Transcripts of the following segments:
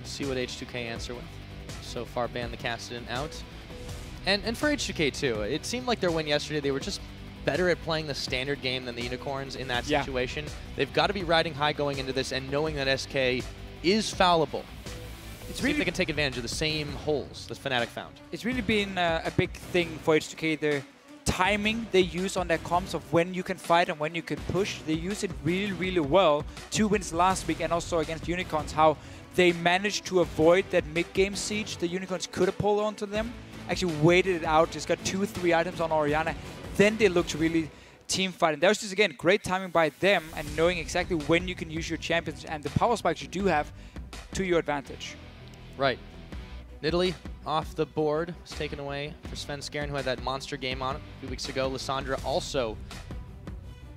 see what H2K answer with. So far, ban the Kassadin out. And for H2K too, it seemed like their win yesterday, they were just better at playing the standard game than the Unicorns in that situation. They've got to be riding high going into this and knowing that SK is fallible. It's really, if they can take advantage of the same holes that Fnatic found. It's really been a big thing for H2K. The timing they use on their comps of when you can fight and when you can push, they use it really, really well. 2 wins last week and also against Unicorns, how they managed to avoid that mid-game siege the Unicorns could have pulled onto them. Actually waited it out, just got 2-3 items on Orianna. Then they looked really team fighting. That was just, again, great timing by them and knowing exactly when you can use your champions and the power spikes you do have to your advantage. Right. Nidalee off the board was taken away for Svenskeren, who had that monster game on it a few weeks ago. Lissandra also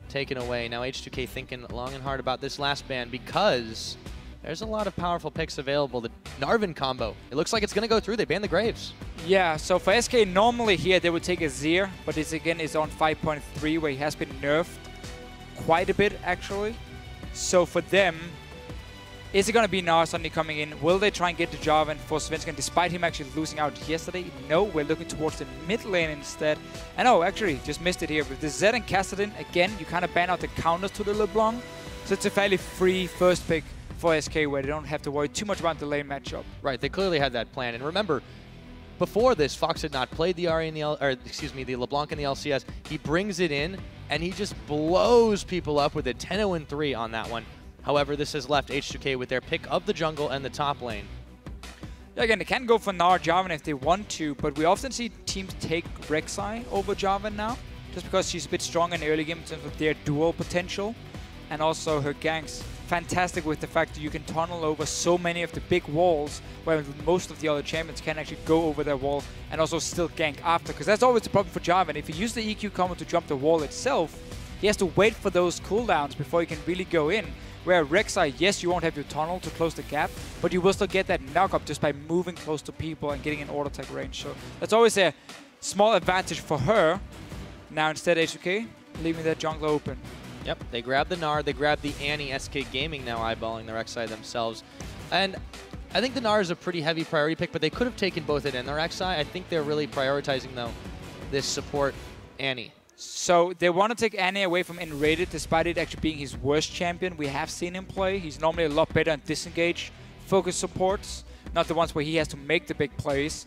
taken away. Now H2K thinking long and hard about this last ban because there's a lot of powerful picks available. The Narvin combo, it looks like it's going to go through. They banned the Graves. Yeah, so for SK, normally here they would take a Zir, but this again is on 5.3, where he has been nerfed quite a bit, actually. So for them, is it going to be Gnar suddenly coming in? Will they try and get the Jarvan for Svenskeren, despite him actually losing out yesterday? No, we're looking towards the mid lane instead. And oh, actually, just missed it here. With the Zed and Kassadin, again, you kind of ban out the counters to the LeBLanc. So it's a fairly free first pick for SK, where they don't have to worry too much about the lane matchup. Right, they clearly had that plan. And remember, before this, Fox had not played the Ahri in the the LeBLanc in the LCS. He brings it in, and he just blows people up with a 10-0-3 on that one. However, this has left H2K with their pick of the jungle and the top lane. Yeah, again, they can go for Gnar Jarvan if they want to, but we often see teams take Rek'Sai over Jarvan now, just because she's a bit strong in the early game in terms of their dual potential. And also her ganks, fantastic with the fact that you can tunnel over so many of the big walls, where most of the other champions can actually go over their wall and also still gank after. Because that's always the problem for Jarvan. If you use the EQ combo to jump the wall itself, he has to wait for those cooldowns before he can really go in. Where Rek'Sai, yes, you won't have your tunnel to close the gap, but you will still get that knock-up just by moving close to people and getting an auto attack range. So that's always a small advantage for her. Now instead H2K, leaving that jungle open. Yep, they grab the Gnar, they grab the Annie. SK Gaming now eyeballing the Rek'Sai themselves. And I think the Gnar is a pretty heavy priority pick, but they could have taken both it and the Rek'Sai. I think they're really prioritizing, though, this support Annie. So they want to take Annie away from nRated, despite it actually being his worst champion. We have seen him play. He's normally a lot better on disengage focus supports, not the ones where he has to make the big plays.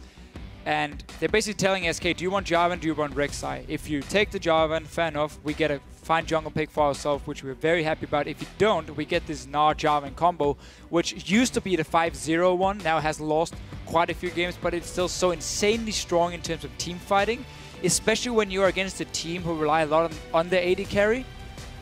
And they're basically telling SK, do you want Jarvan, do you want Rek'Sai? If you take the Jarvan, fair enough, we get a fine jungle pick for ourselves, which we're very happy about. If you don't, we get this Gnar Jarvan combo, which used to be the 5-0 one, now has lost quite a few games, but it's still so insanely strong in terms of team fighting, especially when you're against a team who rely a lot on the AD carry.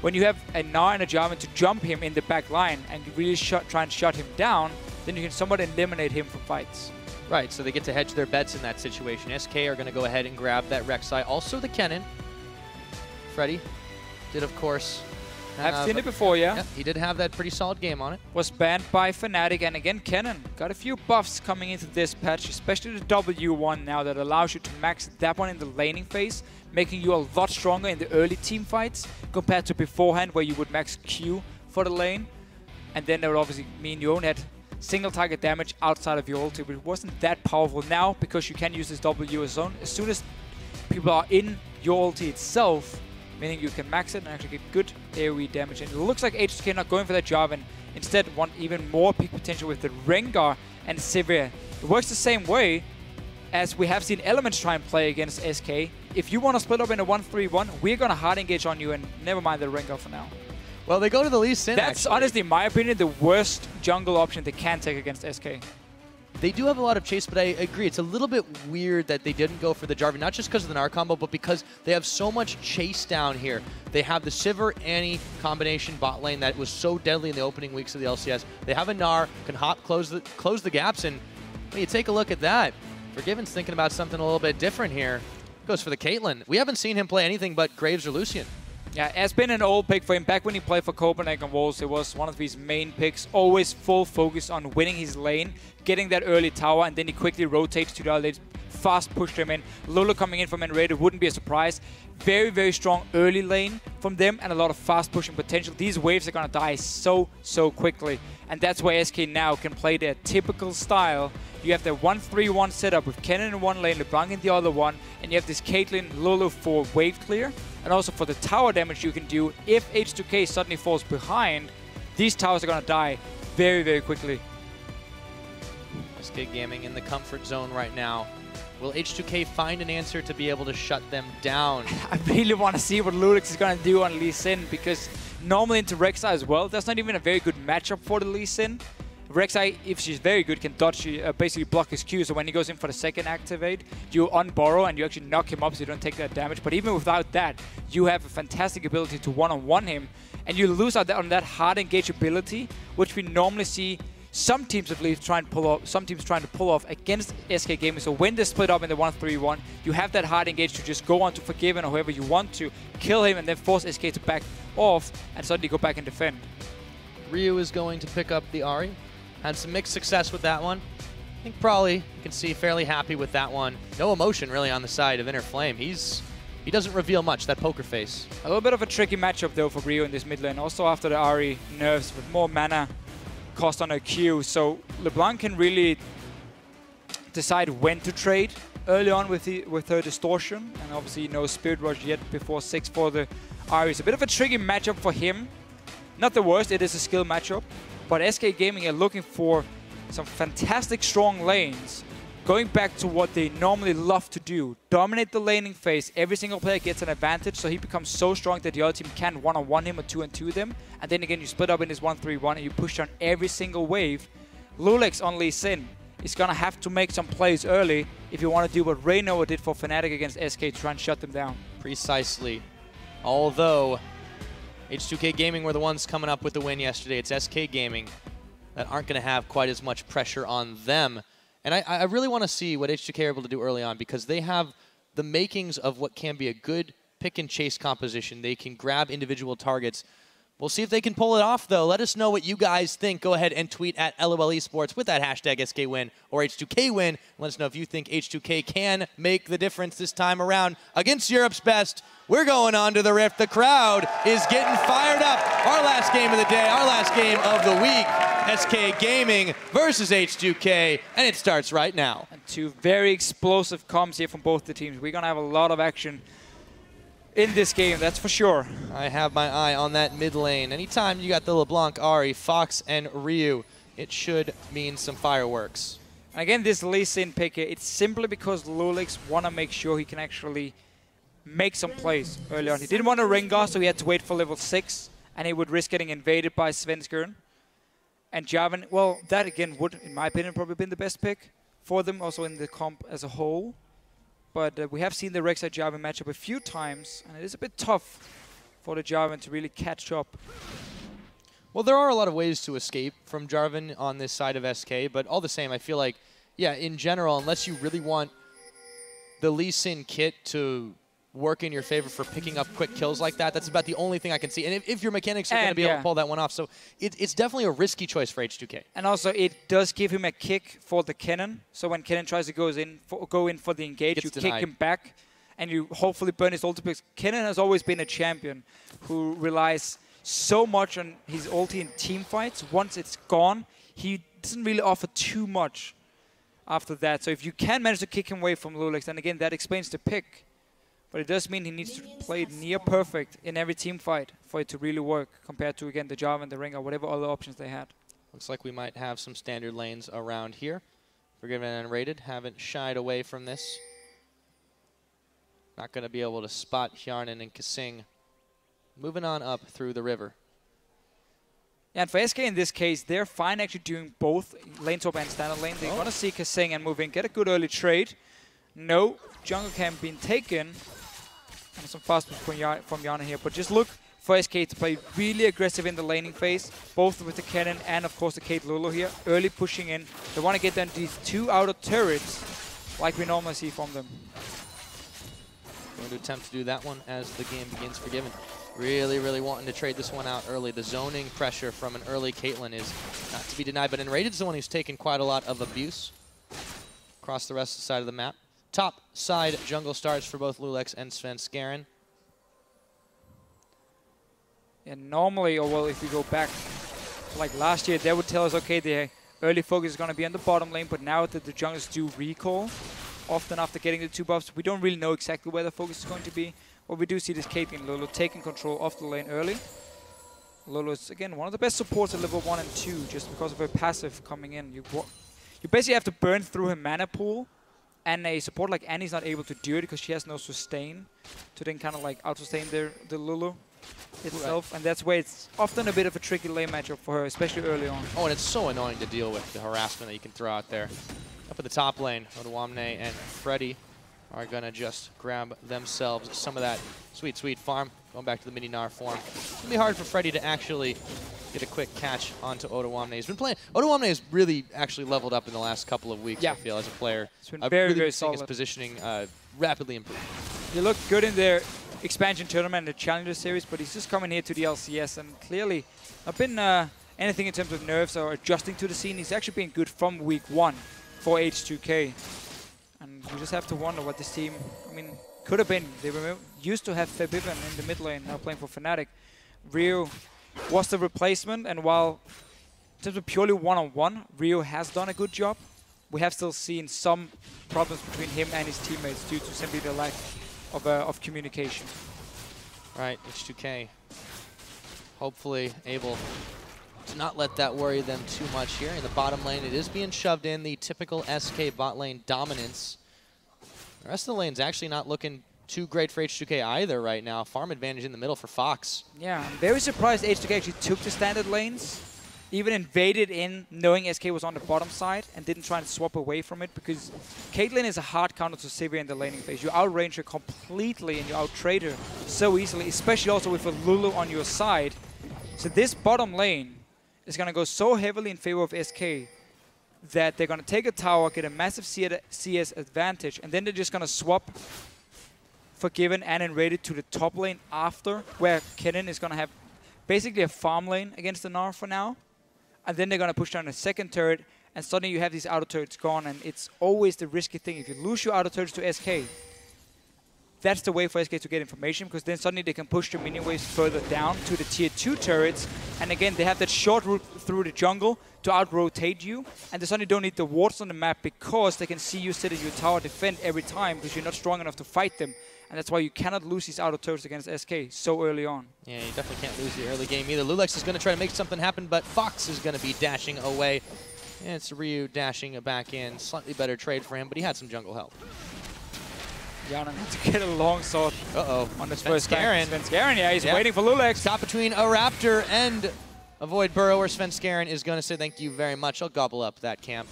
When you have a Gnar and a Jarvan to jump him in the back line and really try and shut him down, then you can somewhat eliminate him from fights. Right, so they get to hedge their bets in that situation. SK are going to go ahead and grab that Rek'Sai. Also the Kennen. Freddy did, of course. I've seen it before, yeah. Yep, he did have that pretty solid game on it. Was banned by Fnatic, and again, Kennen got a few buffs coming into this patch, especially the W1 now that allows you to max that one in the laning phase, making you a lot stronger in the early team fights compared to beforehand where you would max Q for the lane. And then that would obviously mean you only had single target damage outside of your ulti, but it wasn't that powerful now because you can use this W as zone. As soon as people are in your ulti itself, meaning you can max it and actually get good AoE damage. And it looks like H2K not going for that Jarvan, instead want even more peak potential with the Rengar and Sivir. It works the same way as we have seen Elements try and play against SK. If you want to split up in a 1-3-1, we're going to hard engage on you and never mind the Rengar for now. Well, they go to the Lee Sin. That's honestly, in my opinion, the worst jungle option they can take against SK. They do have a lot of chase, but I agree. It's a little bit weird that they didn't go for the Jarvan, not just because of the Gnar combo, but because they have so much chase down here. They have the Sivir-Annie combination bot lane that was so deadly in the opening weeks of the LCS. They have a Gnar, can hop, close the gaps, and when you take a look at that, Forgiven's thinking about something a little bit different here. Goes for the Caitlyn. We haven't seen him play anything but Graves or Lucian. Yeah, it's been an old pick for him. Back when he played for Copenhagen Wolves, it was one of his main picks. Always full focus on winning his lane, getting that early tower, and then he quickly rotates to the other lane fast pushed them in. Lulu coming in from nRated wouldn't be a surprise. Very, very strong early lane from them and a lot of fast pushing potential. These waves are going to die so quickly. And that's why SK now can play their typical style. You have the 1-3-1 setup with Kennen in one lane, LeBLanc in the other one, and you have this Caitlyn, Lulu for wave clear, and also for the tower damage you can do. If H2K suddenly falls behind, these towers are going to die very, very quickly. SK Gaming in the comfort zone right now. Will H2K find an answer to be able to shut them down? I really want to see what loulex is going to do on Lee Sin, because normally into Rek'Sai as well, that's not even a very good matchup for the Lee Sin. Rek'Sai, if she's very good, can dodge, basically block his Q, so when he goes in for the second activate, you unborrow and you actually knock him up so you don't take that damage. But even without that, you have a fantastic ability to one-on-one him, and you lose out on that hard engage ability, which we normally see some teams at least trying to pull off against SK Gaming. So when they split up in the 1-3-1, you have that hard engage to just go on to Forgiven or whoever you want to, kill him and then force SK to back off and suddenly go back and defend. Ryu is going to pick up the Ahri. Had some mixed success with that one. I think probably you can see fairly happy with that one. No emotion really on the side of Inner Flame. He doesn't reveal much, that poker face. A little bit of a tricky matchup though for Ryu in this mid lane. Also after the Ahri nerfs with more mana cost on her Q, so LeBLanc can really decide when to trade early on with her distortion, and obviously no Spirit Rush yet before 6 for the Ahri. It's a bit of a tricky matchup for him. Not the worst, it is a skill matchup, but SK Gaming are looking for some fantastic strong lanes, going back to what they normally love to do, dominate the laning phase. Every single player gets an advantage, so he becomes so strong that the other team can one-on-one him or 2-on-2 them. And then again, you split up in this 1-3-1 and you push on every single wave. loulex on Lee Sin is going to have to make some plays early if you want to do what Reynoa did for Fnatic against SK to try and shut them down. Precisely. Although H2K Gaming were the ones coming up with the win yesterday, it's SK Gaming that aren't going to have quite as much pressure on them. And I really want to see what H2K are able to do early on, because they have the makings of what can be a good pick-and-chase composition. They can grab individual targets. We'll see if they can pull it off, though. Let us know what you guys think. Go ahead and tweet at LOL Esports with that hashtag SKWin or H2KWin. Let us know if you think H2K can make the difference this time around against Europe's best. We're going on to the Rift. The crowd is getting fired up. Our last game of the day, our last game of the week. SK Gaming versus H2K, and it starts right now. And two very explosive comms here from both the teams. We're going to have a lot of action in this game, that's for sure. I have my eye on that mid lane. Anytime you got the LeBLanc, Ahri, Fox, and Ryu, it should mean some fireworks. Again, this Lee Sin pick here, it's simply because loulex want to make sure he can actually make some plays early on. He didn't want to Rengar, so he had to wait for level 6, and he would risk getting invaded by Svenskeren. And Jarvan, well, that again would, in my opinion, probably been the best pick for them, also in the comp as a whole. But we have seen the Rek'Sai Jarvan matchup a few times, and it is a bit tough for the Jarvan to really catch up. Well, there are a lot of ways to escape from Jarvan on this side of SK, but all the same, I feel like, yeah, in general, unless you really want the Lee Sin kit to work in your favor for picking up quick kills like that, that's about the only thing I can see. And if your mechanics are going to be able to pull that one off, so it's definitely a risky choice for H2K. And also, it does give him a kick for the Kennen. So when Kennen tries to go in for the engage, you kick him back, and you hopefully burn his ulti. Because Kennen has always been a champion who relies so much on his ulti in team fights. Once it's gone, he doesn't really offer too much after that. So if you can manage to kick him away from loulex, then again, that explains the pick. But it does mean he needs to play near perfect in every team fight for it to really work, compared to, again, the Jarvan, the Rengar, whatever other options they had. Looks like we might have some standard lanes around here. Forgiven and nRated, haven't shied away from this. Not going to be able to spot Hjarnan and KaSing. Moving on up through the river. Yeah, and for SK in this case, they're fine actually doing both lane top and standard lane. They're going to see KaSing and move in, get a good early trade. No jungle camp being taken. And some fast push from Hjarnan here. But just look for SK to play really aggressive in the laning phase, both with the Kennen and, of course, the Kate Lulu here. Early pushing in. They want to get down these 2 outer turrets, like we normally see from them. Going to attempt to do that one as the game begins. Forgiven. Really, really wanting to trade this one out early. The zoning pressure from an early Caitlyn is not to be denied, but nRated is the one who's taken quite a lot of abuse across the rest of the side of the map. top side jungle starts for both loulex and Svenskeren. And normally, or well, if we go back like last year, they would tell us, okay, the early focus is going to be on the bottom lane, but now that the junglers do recall, often after getting the 2 buffs, we don't really know exactly where the focus is going to be. But we do see this Caitlyn Lulu taking control of the lane early. Lulu is, again, one of the best supports at level 1 and 2, just because of her passive coming in. You basically have to burn through her mana pool, and a support like Annie's not able to do it because she has no sustain to then kind of like out-sustain the Lulu itself. Right. And that's where it's often a bit of a tricky lane matchup for her, especially early on. Oh, and it's so annoying to deal with, the harassment that you can throw out there. Up at the top lane, Odoamne and Freddy are going to just grab themselves some of that sweet, sweet farm. Going back to the mini Gnar form. It's going to be hard for Freddy to actually get a quick catch onto Odoamne. He's been playing. Odoamne has really actually leveled up in the last couple of weeks, I feel, as a player. It's been very, very solid. His positioning rapidly improved. He looked good in their expansion tournament, the Challenger Series, but he's just coming here to the LCS and clearly not been anything in terms of nerfs or adjusting to the scene. He's actually been good from week 1 for H2K. And you just have to wonder what this team, I mean, could have been. They were used to have Fabiban in the mid lane, now playing for Fnatic. Rio was the replacement, and while in terms of purely one-on-one, Rio has done a good job, we have still seen some problems between him and his teammates due to simply the lack of communication. Right, H2K hopefully able to not let that worry them too much here. In the bottom lane, it is being shoved in, the typical SK bot lane dominance. The rest of the lane's actually not looking too great for H2K either right now. Farm advantage in the middle for Fox. Yeah, I'm very surprised H2K actually took the standard lanes, even invaded in knowing SK was on the bottom side and didn't try and swap away from it, because Caitlyn is a hard counter to Sivir in the laning phase. You outrange her completely and you outtrade her so easily, especially also with a Lulu on your side. So this bottom lane is going to go so heavily in favor of SK that they're going to take a tower, get a massive CS advantage, and then they're just going to swap Forgiven and nRated to the top lane after, where Kennen is going to have basically a farm lane against the Gnar for now. And then they're going to push down a second turret, and suddenly you have these auto turrets gone, and it's always the risky thing. If you lose your auto turrets to SK, that's the way for SK to get information, because then suddenly they can push the minion waves further down to the tier 2 turrets. And again, they have that short route through the jungle to out-rotate you, and they suddenly don't need the wards on the map because they can see you sit at your tower defend every time because you're not strong enough to fight them. And that's why you cannot lose these auto turrets against SK so early on. Yeah, you definitely can't lose the early game either. loulex is going to try to make something happen, but Fox is going to be dashing away. And it's Ryu dashing back in. Slightly better trade for him, but he had some jungle help. Hjarnan had to get a long sword on this first Svenskeren. Svenskeren, yeah, he's waiting for loulex. Stop between a Raptor and a Void Burrower. Svenskeren is going to say thank you very much. I'll gobble up that camp.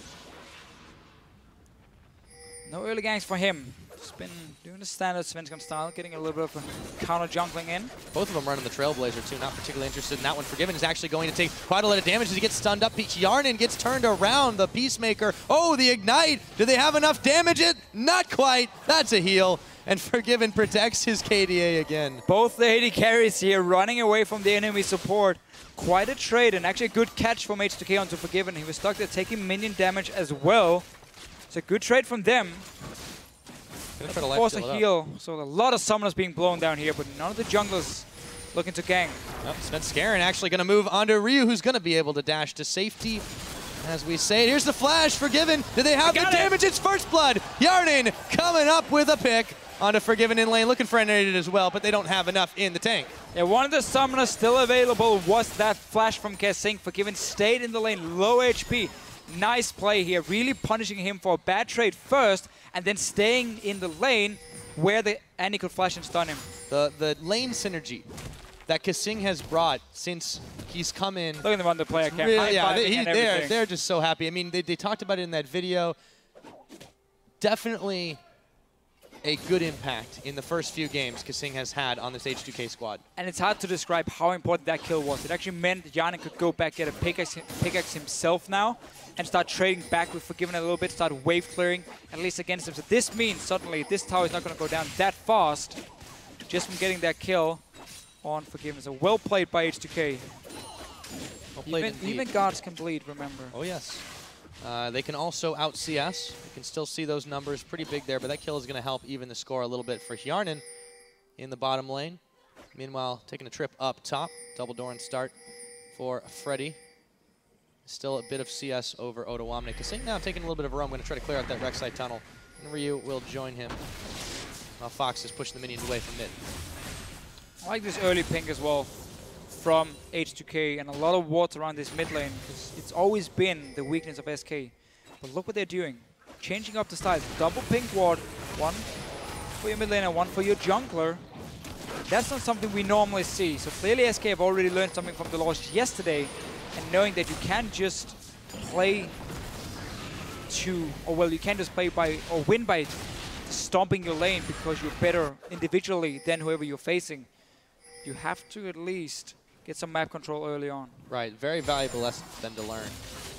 No early ganks for him. Just been doing the standard Svenskeren style, getting a little bit of a counter jungling in. Both of them running the Trailblazer too, not particularly interested in that one. Forgiven is actually going to take quite a lot of damage as he gets stunned up. Hjarnan gets turned around, the Peacemaker. Oh, the Ignite! Do they have enough damage? Not quite. That's a heal. And Forgiven protects his KDA again. Both the AD carries here running away from the enemy support. Quite a trade, and actually a good catch from H2K onto Forgiven. He was stuck there taking minion damage as well. It's a good trade from them. Force a heal, so a lot of summoners being blown down here, but none of the junglers looking to gank. Svenskeren actually going to move onto Ryu, who's going to be able to dash to safety. As we say, here's the flash, Forgiven. Do they have the damage? It's first blood. Hjarnan coming up with a pick onto Forgiven in lane, looking for nRated as well, but they don't have enough in the tank. Yeah, one of the summoners still available was that flash from KaSing. Forgiven stayed in the lane, low HP. Nice play here, really punishing him for a bad trade first, and then staying in the lane where the Annie could flash and stun him. The lane synergy that KaSing has brought since he's come in. Look at them on the player cam. Really, yeah, they're just so happy. I mean, they talked about it in that video. Definitely a good impact in the first few games KaSing has had on this H2K squad. And it's hard to describe how important that kill was. It actually meant Hjarnan could go back, get a pickaxe himself now, and start trading back with Forgiven a little bit, start wave clearing, at least against him. So this means suddenly this tower is not going to go down that fast just from getting that kill on Forgiven. So well played by H2K. Well played even guards can bleed, remember. Oh yes. They can also out CS. You can still see those numbers pretty big there, but that kill is going to help even the score a little bit for Hjarnan in the bottom lane. Meanwhile, taking a trip up top, double Doran start for Freddy. Still a bit of CS over Odoamne. KaSing now taking a little bit of a roam. Going to try to clear out that Rek'Sai tunnel. And Ryu will join him while Fox is pushing the minions away from mid. I like this early pink as well from H2K and a lot of wards around this mid lane. It's always been the weakness of SK. But look what they're doing. Changing up the styles. Double pink ward. One for your mid lane and one for your jungler. That's not something we normally see. So clearly SK have already learned something from the loss yesterday. And knowing that you can't just play you can't just play by or win by stomping your lane because you're better individually than whoever you're facing. You have to at least get some map control early on. Right, very valuable lesson for them to learn.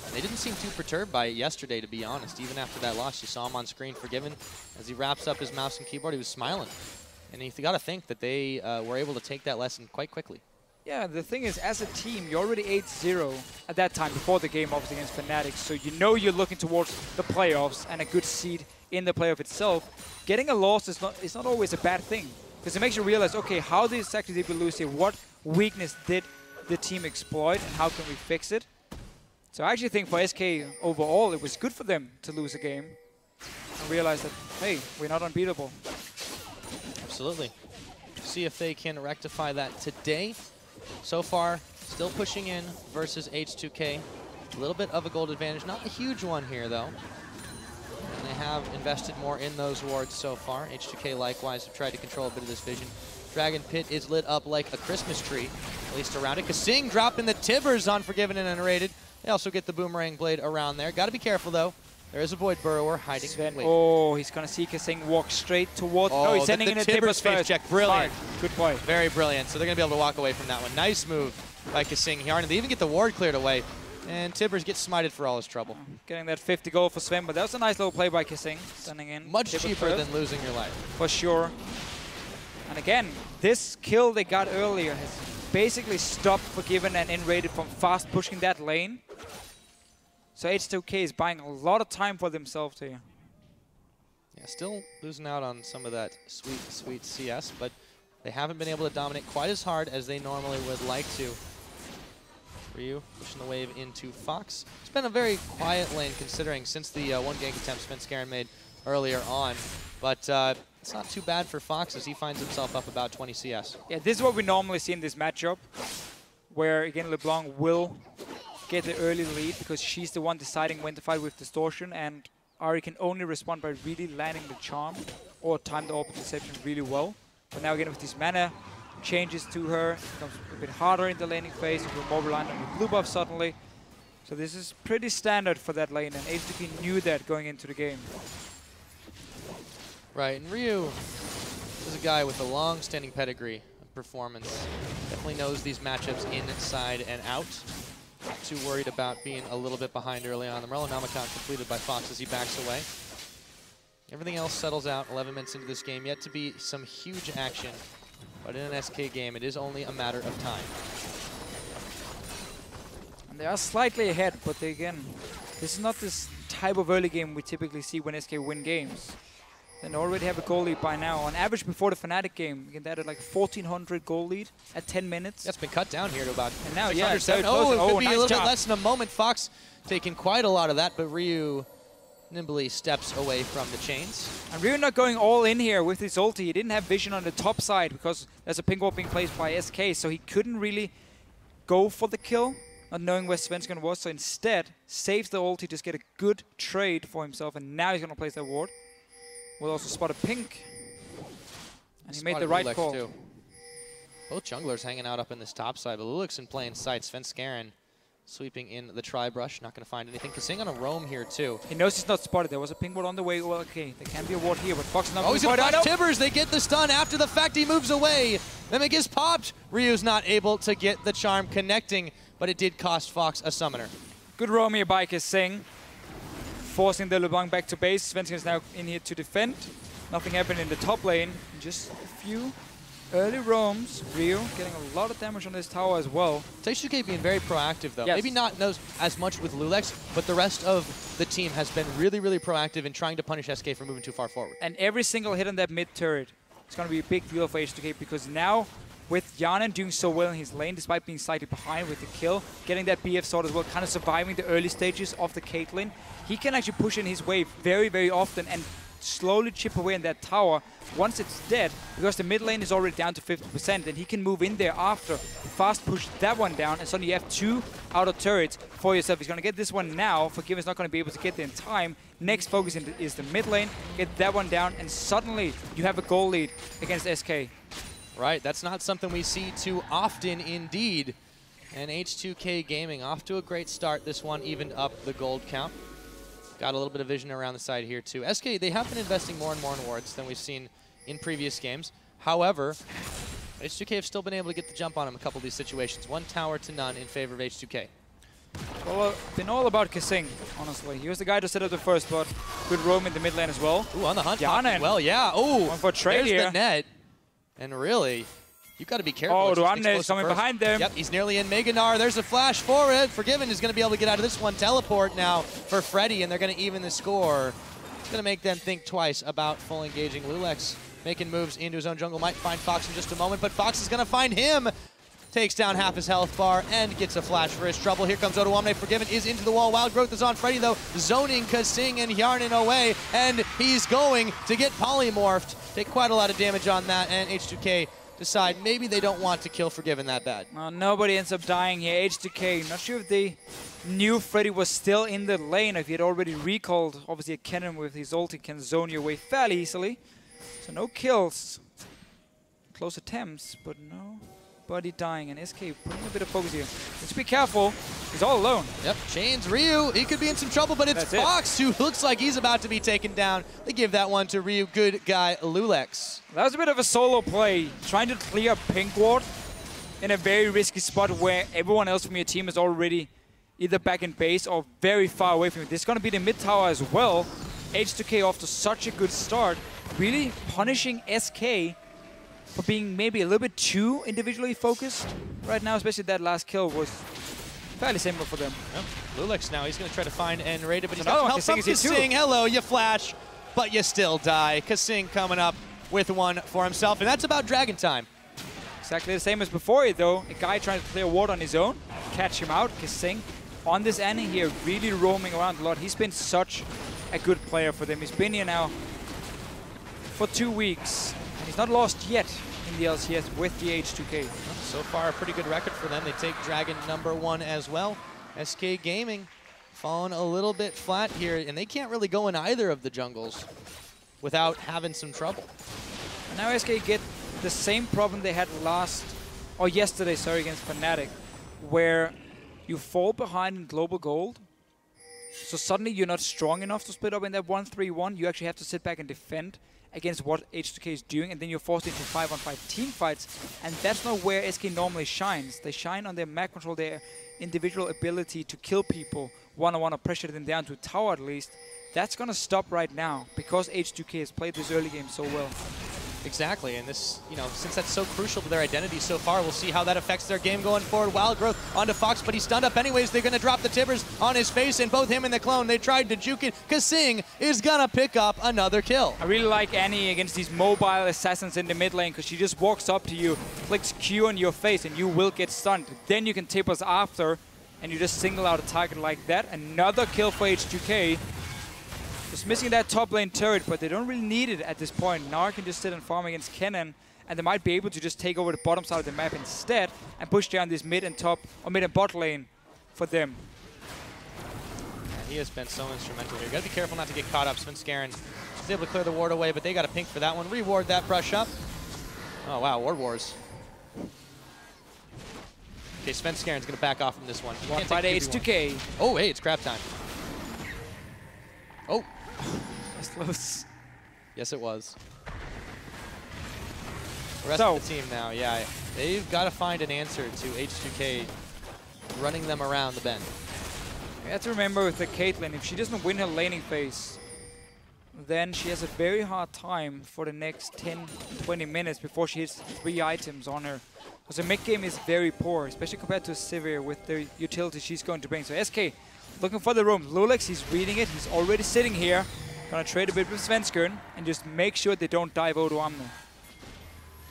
And they didn't seem too perturbed by it yesterday, to be honest. Even after that loss, you saw him on screen forgiven. As he wraps up his mouse and keyboard, he was smiling. And you got to think that they were able to take that lesson quite quickly. Yeah, the thing is, as a team, you're already 8-0 at that time, before the game, obviously, against Fnatic. So you know you're looking towards the playoffs and a good seed in the playoff itself. Getting a loss is not always a bad thing, because it makes you realize, okay, how exactly did we lose here? What weakness did the team exploit, and how can we fix it? So I actually think for SK overall, it was good for them to lose a game and realize that, hey, we're not unbeatable. Absolutely. See if they can rectify that today. So far, still pushing in versus H2K. A little bit of a gold advantage. Not a huge one here, though. And they have invested more in those wards so far. H2K likewise have tried to control a bit of this vision. Dragon Pit is lit up like a Christmas tree, at least around it. KaSing dropping the Tibbers on Forgiven and nRated. They also get the Boomerang Blade around there. Got to be careful, though. There is a Void Burrower hiding. Oh, he's going to see KaSing walk straight towards... Oh, no, he's sending in a Tibbers first. Check. Brilliant. Smart. Good point. Very brilliant. So they're going to be able to walk away from that one. Nice move by KaSing. Hjarnan, they even get the ward cleared away. And Tibbers gets smited for all his trouble. Getting that 50 gold for Sven, but that was a nice little play by KaSing. Sending in much Tibbers cheaper first. than losing your life. For sure. And again, this kill they got earlier has basically stopped Forgiven and nRated from fast pushing that lane. So H2K is buying a lot of time for themselves here. Yeah, still losing out on some of that sweet, sweet CS, but they haven't been able to dominate quite as hard as they normally would like to. Ryu pushing the wave into Fox. It's been a very quiet lane considering since the one gank attempt Svenskeren made earlier on, but it's not too bad for Fox as he finds himself up about 20 CS. Yeah, this is what we normally see in this matchup, where again LeBLanc will get the early lead because she's the one deciding when to fight with Distortion, and Ahri can only respond by really landing the charm or time the Orb Deception really well. But now again with these mana changes to her, it becomes a bit harder in the laning phase, with more reliant on the blue buff suddenly. So this is pretty standard for that lane, and H2K knew that going into the game. Right, and Ryu is a guy with a long-standing pedigree of performance. Definitely knows these matchups inside and out. Not too worried about being a little bit behind early on. The Morellonomicon completed by Fox as he backs away. Everything else settles out 11 minutes into this game. Yet to be some huge action. But in an SK game, it is only a matter of time. And they are slightly ahead, but they, again, this is not this type of early game we typically see when SK win games. They already have a goal lead by now. On average, before the Fnatic game, they had like 1,400 goal lead at 10 minutes. That's been cut down here to about. And now, yeah, so it could be nice a little bit less than a moment. Fox taking quite a lot of that, but Ryu nimbly steps away from the chains. And Ryu not going all in here with his ulti. He didn't have vision on the top side because there's a pink wall being placed by SK, so he couldn't really go for the kill, not knowing where Svenskeren was. So instead, saves the ulti to just get a good trade for himself, and now he's going to place that ward. We'll also spot a pink. And he made the right call. Too. Both junglers hanging out up in this top side. But loulex in plain sight. Svenskeren sweeping in the tri-brush. Not going to find anything. KaSing on a roam here, too. He knows he's not spotted. There was a pink ward on the way. Well, okay, there can be a ward here, but Fox is not going to flash Tibbers. They get the stun after the fact. He moves away. Mimic is popped. Ryu's not able to get the charm connecting, but it did cost Fox a summoner. Good roam here by KaSing, forcing the LeBLanc back to base. Svenskeren is now in here to defend. Nothing happened in the top lane. Just a few Early roams, Ryu getting a lot of damage on this tower as well. H2K being very proactive though. Yes. Maybe not as much with loulex, but the rest of the team has been really, really proactive in trying to punish SK for moving too far forward. And every single hit on that mid turret is going to be a big deal for H2K, because now with Hjarnan doing so well in his lane, despite being slightly behind with the kill, getting that BF sword as well, kind of surviving the early stages of the Caitlyn, he can actually push in his wave very, very often and slowly chip away in that tower. Once it's dead, because the mid lane is already down to 50%, then he can move in there after, fast push that one down, and suddenly you have 2 outer turrets for yourself. He's going to get this one now. Forgiven's not going to be able to get there in time. Next focus is the mid lane, get that one down, and suddenly you have a goal lead against SK. Right, that's not something we see too often indeed. And H2K Gaming off to a great start. This one evened up the gold count. Got a little bit of vision around the side here too. SK, they have been investing more and more in wards than we've seen in previous games. However, H2K have still been able to get the jump on him a couple of these situations. 1 tower to none in favor of H2K. Well, been all about KaSing, honestly. He was the guy to set up the first spot. Good roam in the mid lane as well. Ooh, on the hunt. Hjarnan. Well, yeah. Ooh, one for trade here. There's the net. And really, you got to be careful. Oh, Odoamne is coming behind them. Yep, he's nearly in Gnar. There's a flash for it. Forgiven is going to be able to get out of this one. Teleport now for Freddy, and they're going to even the score. It's going to make them think twice about full engaging. loulex making moves into his own jungle. Might find Fox in just a moment, but Fox is going to find him. Takes down half his health bar and gets a flash for his trouble. Here comes Odoamne. Forgiven is into the wall. Wild Growth is on Freddy, though. Zoning KaSing and Hjarnan away, and he's going to get polymorphed. Take quite a lot of damage on that, and H2K decide maybe they don't want to kill Forgiven that bad. Nobody ends up dying here. H2K, not sure if they knew Freddy was still in the lane, if he had already recalled. Obviously a Kennen with his ult, he can zone you away fairly easily. So no kills. Close attempts, but nobody dying. And SK putting a bit of focus here. Let's be careful. He's all alone. Yep, chains Ryu. He could be in some trouble, but it's Fox who looks like he's about to be taken down. They give that one to Ryu. Good guy, loulex. That was a bit of a solo play, trying to clear pink ward in a very risky spot where everyone else from your team is already either back in base or very far away from it. This is going to be the mid tower as well. H2K off to such a good start, really punishing SK for being maybe a little bit too individually focused right now, especially that last kill was fairly simple for them. Yep. loulex now, he's going to try to find nRated, but he's got another help from KaSing. Hello, you flash, but you still die. KaSing coming up with one for himself, and that's about Dragon time. Exactly the same as before it, though. A guy trying to clear ward on his own, catch him out. KaSing on this ending here, really roaming around a lot. He's been such a good player for them. He's been here now for 2 weeks, and he's not lost yet in the LCS with the H2K. So far, a pretty good record for them. They take Dragon #1 as well. SK Gaming falling a little bit flat here, and they can't really go in either of the jungles without having some trouble. And now SK get the same problem they had yesterday, against Fnatic, where you fall behind in global gold. So suddenly you're not strong enough to split up in that 1-3-1. You actually have to sit back and defend against what H2K is doing, and then you're forced into 5-on-5 team fights, and that's not where SK normally shines. They shine on their map control, their individual ability to kill people one-on-one or pressure them down to a tower at least. That's going to stop right now because H2K has played this early game so well. Exactly, and this, since that's so crucial to their identity so far, we'll see how that affects their game going forward. Wild Growth onto Fox, but he's stunned up anyways. They're going to drop the timbers on his face, and both him and the clone, they tried to juke it. KaSing is going to pick up another kill. I really like Annie against these mobile assassins in the mid lane, because she just walks up to you, clicks Q on your face, and you will get stunned. Then you can tip us after, and you just single out a target like that. Another kill for H2K. Just missing that top lane turret, but they don't really need it at this point. Gnar can just sit and farm against Kennen, and they might be able to just take over the bottom side of the map instead and push down this mid and bot lane for them. And he has been so instrumental here. You gotta be careful not to get caught up. Svenskeren is able to clear the ward away, but they got a pink for that one. Reward that brush up. Oh wow, ward wars. Okay, Svenskeren's gonna back off from this one. One by the H2K. Oh, hey, it's crap time. Oh. That's close. Yes, it was. The rest of the team now, yeah, they've got to find an answer to H2K running them around the bend. You have to remember with the Caitlyn, if she doesn't win her laning phase, then she has a very hard time for the next 10-20 minutes before she hits 3 items on her. Because the mid game is very poor, especially compared to Sivir with the utility she's going to bring. So SK looking for the room. loulex, he's reading it. He's already sitting here. Gonna trade a bit with Svenskeren and just make sure they don't dive Odoamne.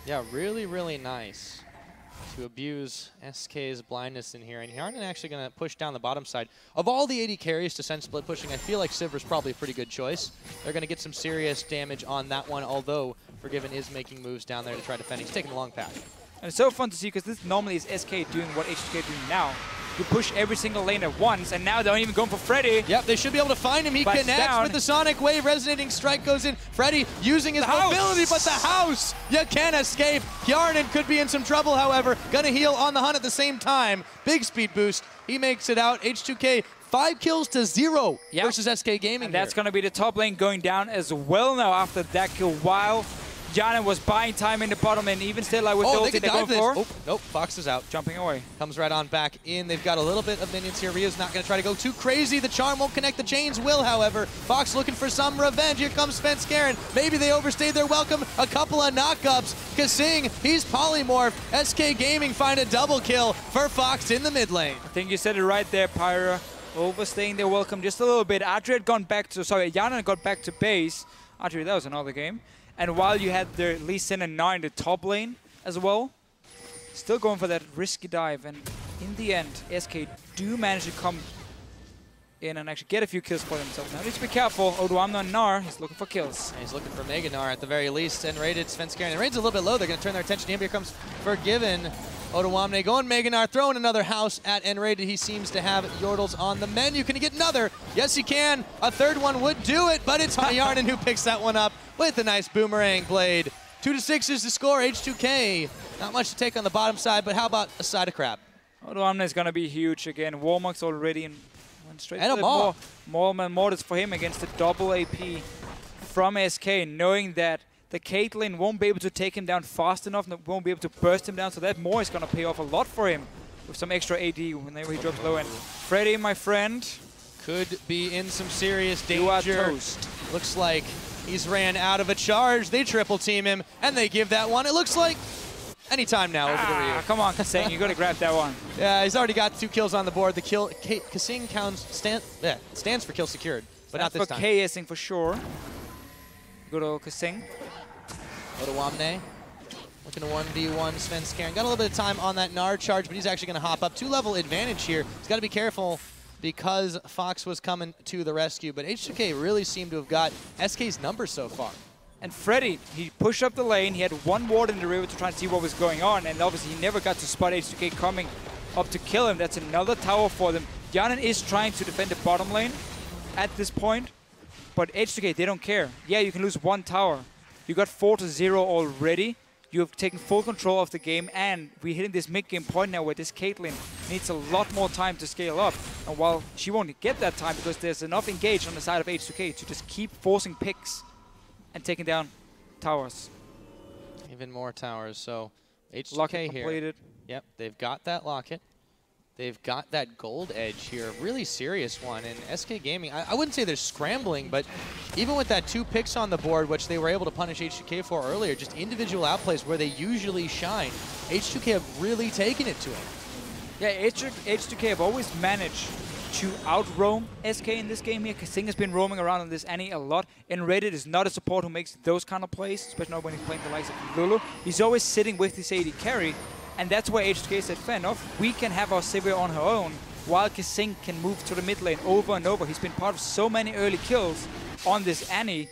Yeah, really, really nice to abuse SK's blindness in here. And Hjarnan actually going to push down the bottom side. Of all the AD carries to send split pushing, I feel like Sivir's probably a pretty good choice. They're going to get some serious damage on that one, although Forgiven is making moves down there to try to defend. He's taking a long path. And it's so fun to see because this normally is SK doing what H2K doing now. You push every single lane at once, and now they're even going for Freddy. Yep, they should be able to find him. He connects down with the Sonic Wave. Resonating Strike goes in. Freddy using his mobility, but the house! You can't escape. Hjarnan could be in some trouble, however. Gonna heal on the hunt at the same time. Big speed boost. He makes it out. H2K 5 kills to 0 versus SK Gaming. And that's gonna be the top lane going down as well now after that kill, while Hjarnan was buying time in the bottom, and even still, like with the ulti they're going for. Oh, nope, Fox is out. Jumping away. Comes right on back in. They've got a little bit of minions here. Rio's not going to try to go too crazy. The charm won't connect. The chains will, however. Fox looking for some revenge. Here comes Svenskeren. Maybe they overstayed their welcome. A couple of knockups. KaSing, he's polymorphed. SK Gaming find a double kill for Fox in the mid lane. I think you said it right there, Pyra. Overstaying their welcome just a little bit. Ahri had gone back to, Hjarnan got back to base. Ahri, that was another game. And while you had the Lee Sin and Gnar in the top lane as well, still going for that risky dive. And in the end, SK do manage to come in and actually get a few kills for themselves. Now, need to be careful. Odoamne and Gnar, he's looking for kills. And he's looking for Mega Gnar at the very least. nRated Svenskeren. The raid's a little bit low. They're going to turn their attention to him. Here comes Forgiven. Odoamne going Mega Gnar, throwing another house at nRated. He seems to have Yordles on the menu. Can he get another? Yes, he can. A third one would do it, but it's Hjarnan who picks that one up with a nice boomerang blade. 2-6 is the score. H2K. Not much to take on the bottom side, but how about a side of crab? Odoamne is going to be huge again. Warmock's already in. Straight and a Maw. Mortis for him against the double AP from SK, knowing that the Caitlyn won't be able to take him down fast enough, and won't be able to burst him down, so that Maw is going to pay off a lot for him with some extra AD whenever he drops low end. Freddy, my friend, could be in some serious danger. You are toast. Looks like he's ran out of a charge. They triple team him, and they give that one. It looks like anytime now over the Ryu. Come on, KaSing, you got to grab that one. Yeah, he's already got 2 kills on the board. The kill, KaSing stands for kill secured, but not this time. For KSing for sure. Good old KaSing. Odoamne looking to 1v1 Svenskeren. Got a little bit of time on that Gnar charge, but he's actually going to hop up. 2-level advantage here. He's got to be careful because Fox was coming to the rescue, but H2K really seemed to have got SK's number so far. And Freddy, he pushed up the lane. He had one ward in the river to try and see what was going on, and obviously he never got to spot H2K coming up to kill him. That's another tower for them. Hjarnan is trying to defend the bottom lane at this point, but H2K, they don't care. Yeah, you can lose 1 tower. You got 4-0 already. You have taken full control of the game, and we're hitting this mid-game point now where this Caitlyn needs a lot more time to scale up. And while she won't get that time because there's enough engaged on the side of H2K to just keep forcing picks and taking down towers. Even more towers, so H2K locket here. Completed. Yep, they've got that locket. They've got that gold edge here, a really serious one. And SK Gaming, I wouldn't say they're scrambling, but even with that 2 picks on the board, which they were able to punish H2K for earlier, just individual outplays where they usually shine, H2K have really taken it to him. Yeah, H2K have always managed to out-roam SK in this game here. KaSing has been roaming around on this Annie a lot. nRated is not a support who makes those kind of plays, especially not when he's playing the likes of Lulu. He's always sitting with his AD carry. And that's why H2K said, fair enough, we can have our Sivir on her own, while KaSing can move to the mid lane over and over. He's been part of so many early kills on this Annie.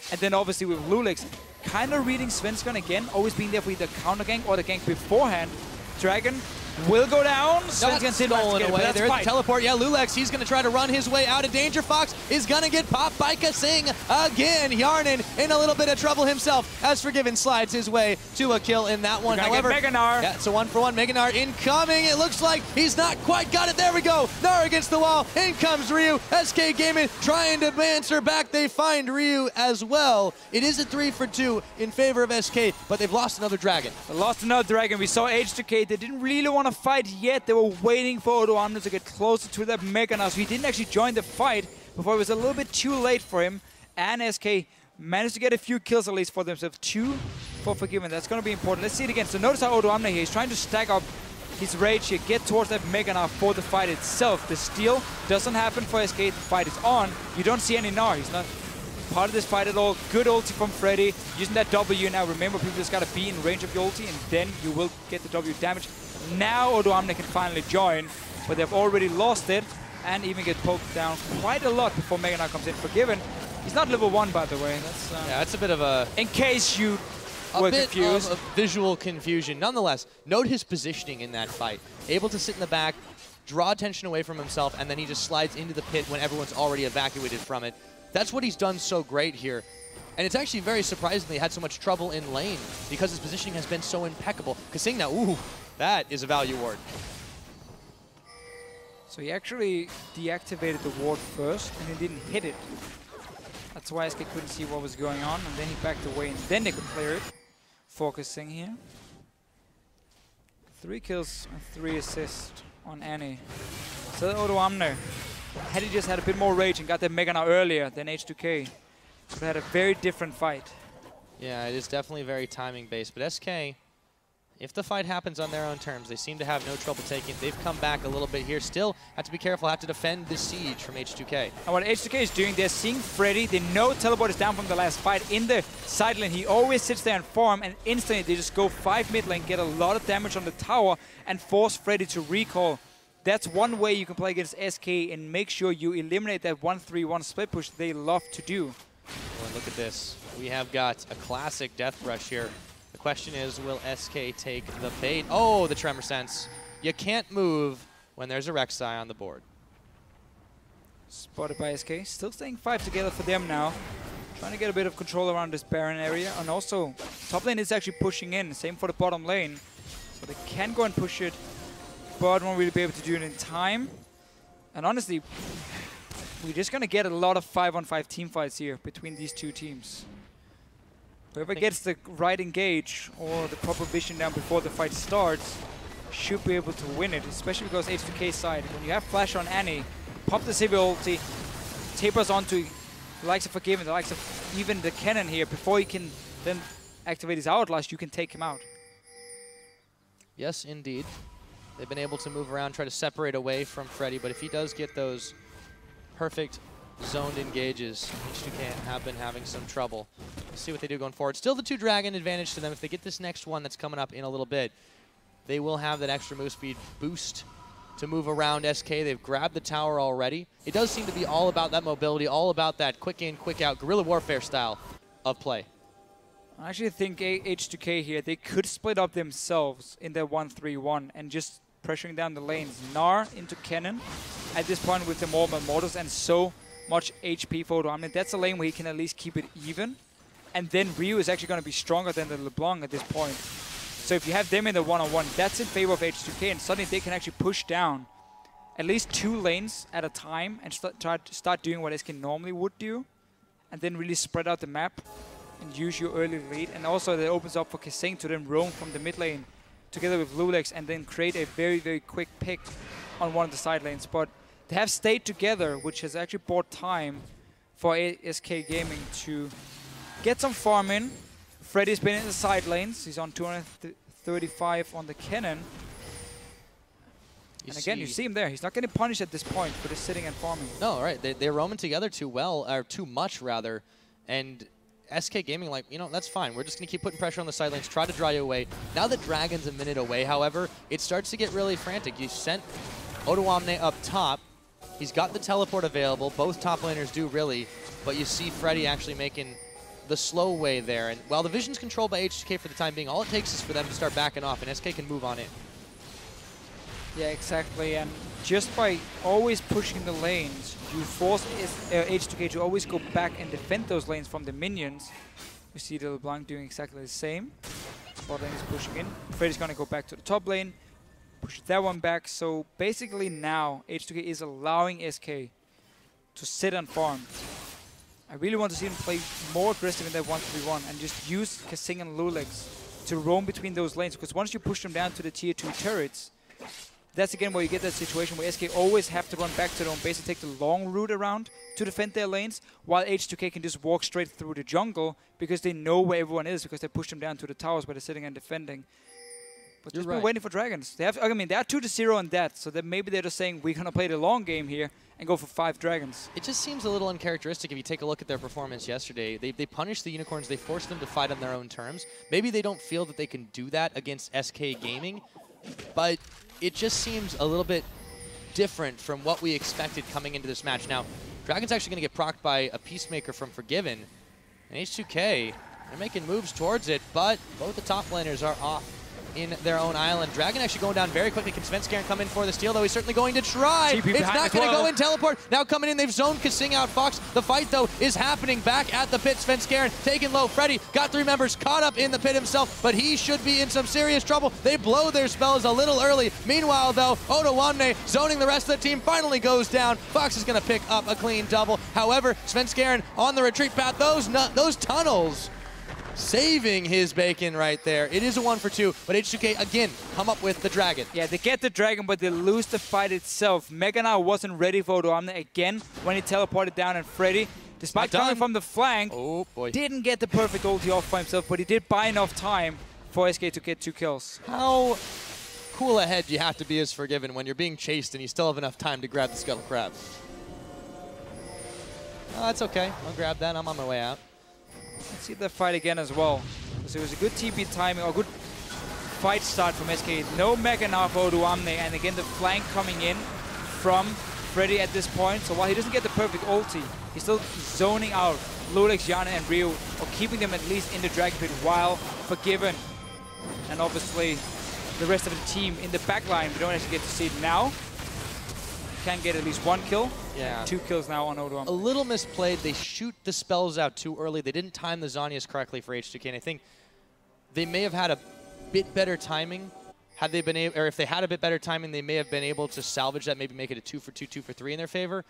And then obviously with loulex, kind of reading Svenskeren again, always being there for either counter gank or the gank beforehand. Dragon will go down. Svenskeren stolen away. There's the teleport. Yeah, loulex, he's going to try to run his way out of danger. Fox is going to get popped by KaSing again. Hjarnan in a little bit of trouble himself as Forgiven slides his way to a kill in that one. However, Mega Gnar. Yeah, it's a 1-for-1. Mega Gnar incoming. It looks like he's not quite got it. There we go. Gnar against the wall. In comes Ryu. SK Gaming trying to answer back. They find Ryu as well. It is a 3-for-2 in favor of SK, but they've lost another dragon. They lost another dragon. We saw H2K. They didn't really want to fight yet. They were waiting for Odoamne to get closer to that Mega Gnar, so he didn't actually join the fight before it was a little bit too late for him. and SK managed to get a few kills at least for themselves. 2 for Forgiven. That's going to be important. Let's see it again. So notice how Odoamne here, he's trying to stack up his rage here, get towards that Mega Gnar for the fight itself. The steal doesn't happen for SK. The fight is on. You don't see any Gnar. He's not part of this fight at all. Good ulti from Freddy. Using that W now. Remember, people just got to be in range of your ulti, and then you will get the W damage. Now Odoamne can finally join, but they've already lost it and even get poked down quite a lot before Mega Gnar comes in. Forgiven. He's not level 1, by the way. That's, yeah, that's a bit of a... In case you were confused. A bit of visual confusion. Nonetheless, note his positioning in that fight. Able to sit in the back, draw attention away from himself, and then he just slides into the pit when everyone's already evacuated from it. That's what he's done so great here. And it's actually very surprisingly had so much trouble in lane because his positioning has been so impeccable. KaSing now, ooh, that is a value ward. So he actually deactivated the ward first, and he didn't hit it. That's why SK couldn't see what was going on, and then he backed away, and then they could clear it. Focusing here. 3 kills and 3 assists on Annie. So Odoamne, had he just had a bit more rage and got the Mega Gnar earlier than H2K, would have had a very different fight. Yeah, it is definitely very timing based, but SK, if the fight happens on their own terms, they seem to have no trouble taking it. They've come back a little bit here. Still have to be careful, have to defend this siege from H2K. And what H2K is doing, they're seeing Freddy. They know teleport is down from the last fight in the side lane. He always sits there and farm, and instantly they just go 5 mid lane, get a lot of damage on the tower, and force Freddy to recall. That's one way you can play against SK and make sure you eliminate that 1-3-1 split push they love to do. Well, look at this. We have got a classic Death Rush here. The question is, will SK take the bait? Oh, the Tremor Sense. You can't move when there's a Rek'Sai on the board. Spotted by SK. Still staying 5 together for them now. Trying to get a bit of control around this Baron area. And also, top lane is actually pushing in. Same for the bottom lane. So they can go and push it, but won't really be able to do it in time. And honestly, we're just going to get a lot of 5-on-5 team fights here between these two teams. Whoever gets the right engage or the proper vision down before the fight starts should be able to win it, especially because H2K side, when you have flash on Annie, pop the Sivir ulti, tapers onto the likes of Forgiven, the likes of even the Kennen here, before he can then activate his Outlast, you can take him out. Yes, indeed. They've been able to move around, try to separate away from Freddy, but if he does get those perfect zoned engages, H2K have been having some trouble. Let's see what they do going forward. Still the 2 Dragon advantage to them. If they get this next one that's coming up in a little bit, they will have that extra move speed boost to move around SK. They've grabbed the tower already. It does seem to be all about that mobility, all about that quick in, quick out, guerrilla warfare style of play. I actually think H2K here, they could split up themselves in their 1-3-1 and just pressuring down the lanes. Gnar into Kennen at this point with the more Mortals and so much HP for Odoamne. That's a lane where he can at least keep it even. And then Ryu is actually going to be stronger than the LeBLanc at this point. So if you have them in the 1-on-1, that's in favor of H2K, and suddenly they can actually push down at least 2 lanes at a time and start doing what SK normally would do, and then really spread out the map and use your early lead. And also that opens up for KaSing to then roam from the mid lane together with loulex and then create a very, very quick pick on one of the side lanes. But they have stayed together, which has actually bought time for SK Gaming to get some farm in. Freddy's been in the side lanes. He's on 235 on the Kennen. And again, you see him there. He's not getting punished at this point for just sitting and farming. No, right. They're roaming together too well, or too much rather. And SK Gaming, like, you know, that's fine. We're just going to keep putting pressure on the side lanes, try to dry you away. Now that Dragon's a minute away, however, it starts to get really frantic. You sent Odoamne up top. He's got the teleport available. Both top laners do, really. But you see Freddy actually making the slow way there. And while the vision's controlled by H2K for the time being, all it takes is for them to start backing off, and SK can move on in. Yeah, exactly. And just by always pushing the lanes, you force H2K to always go back and defend those lanes from the minions. We see the LeBLanc doing exactly the same. Bot lane is pushing in. Freddy's going to go back to the top lane, push that one back. So basically now, H2K is allowing SK to sit and farm. I really want to see him play more aggressive in that 1-3-1 and just use KaSing and loulex to roam between those lanes, because once you push them down to the tier 2 turrets, that's again where you get that situation where SK always have to run back to their own base and take the long route around to defend their lanes, while H2K can just walk straight through the jungle because they know where everyone is, because they push them down to the towers where they're sitting and defending. But just been waiting for dragons. They have, I mean, they are 2-0 on that, so that maybe they're just saying we're gonna play the long game here and go for 5 dragons. It just seems a little uncharacteristic if you take a look at their performance yesterday. They punished the Unicorns, they forced them to fight on their own terms. Maybe they don't feel that they can do that against SK Gaming, but it just seems a little bit different from what we expected coming into this match. Now, Dragon's actually going to get procced by a Peacemaker from Forgiven, and H2K, they're making moves towards it, but both the top laners are off in their own island. Dragon actually going down very quickly. Can Svenskeren come in for the steal, though? He's certainly going to try. TP it's not going to go in. Teleport now coming in. They've zoned KaSing out Fox. The fight, though, is happening back at the pit. Svenskeren taken low. Freddy got 3 members caught up in the pit himself, but he should be in some serious trouble. They blow their spells a little early. Meanwhile, though, Odoamne zoning the rest of the team finally goes down. Fox is going to pick up a clean double. However, Svenskeren on the retreat path. Those tunnels saving his bacon right there. It is a 1 for 2, but H2K again come up with the dragon. Yeah, they get the dragon, but they lose the fight itself. Gnar wasn't ready for Odoamne again when he teleported down, and Freddy, despite coming from the flank, didn't get the perfect ulti off by himself, but he did buy enough time for SK to get 2 kills. How cool ahead do you have to be as Forgiven when you're being chased and you still have enough time to grab the Scuttle Crab? Oh, that's okay. I'll grab that. I'm on my way out. Let's see that fight again as well. So it was a good TP timing, or good fight start from SK. No Gnar for Odoamne, and again the flank coming in from Freddy at this point. So while he doesn't get the perfect ulti, he's still zoning out loulex, Hjarnan, and Ryu, or keeping them at least in the Dragon Pit while Forgiven. And obviously the rest of the team in the back line, we don't actually get to see it now. Can get at least 1 kill. Yeah. 2 kills now on Odoamne. A little misplayed. They shoot the spells out too early. They didn't time the Zhonya's correctly for H2K, and I think they may have had a bit better timing. Had they been able, or if they had a bit better timing, they may have been able to salvage that, maybe make it a 2 for 2, 2 for 3 in their favor.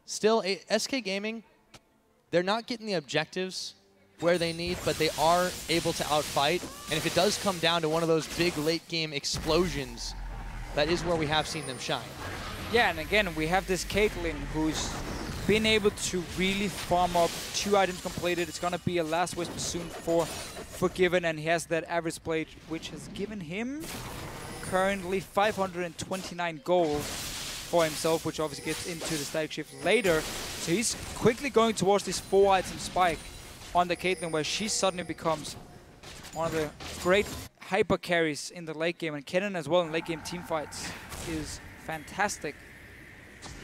Still, SK Gaming, they're not getting the objectives where they need, but they are able to outfight. And if it does come down to one of those big late game explosions, that is where we have seen them shine. Yeah, and again, we have this Caitlyn who's been able to really farm up 2 items completed. It's going to be a last whisper soon for Forgiven, and he has that average blade, which has given him currently 529 gold for himself, which obviously gets into the static shift later. So he's quickly going towards this 4-item spike on the Caitlyn, where she suddenly becomes one of the great hyper carries in the late game, and Kennen as well in late game team fights is fantastic.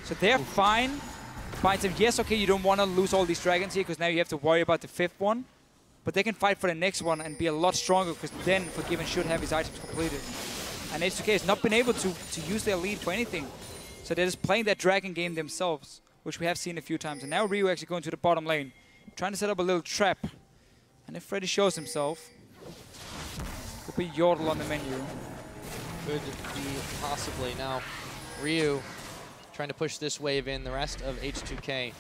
So they're fine. Finds him, yes, okay, you don't want to lose all these dragons here because now you have to worry about the 5th one. But they can fight for the next one and be a lot stronger, because then Forgiven should have his items completed. And H2K has not been able to use their lead for anything. So they're just playing that dragon game themselves, which we have seen a few times. And now Ryu actually going to the bottom lane, trying to set up a little trap. And if Freddy shows himself, could be Yordle on the menu. Could be possibly. Now, Ryu trying to push this wave in. The rest of H2K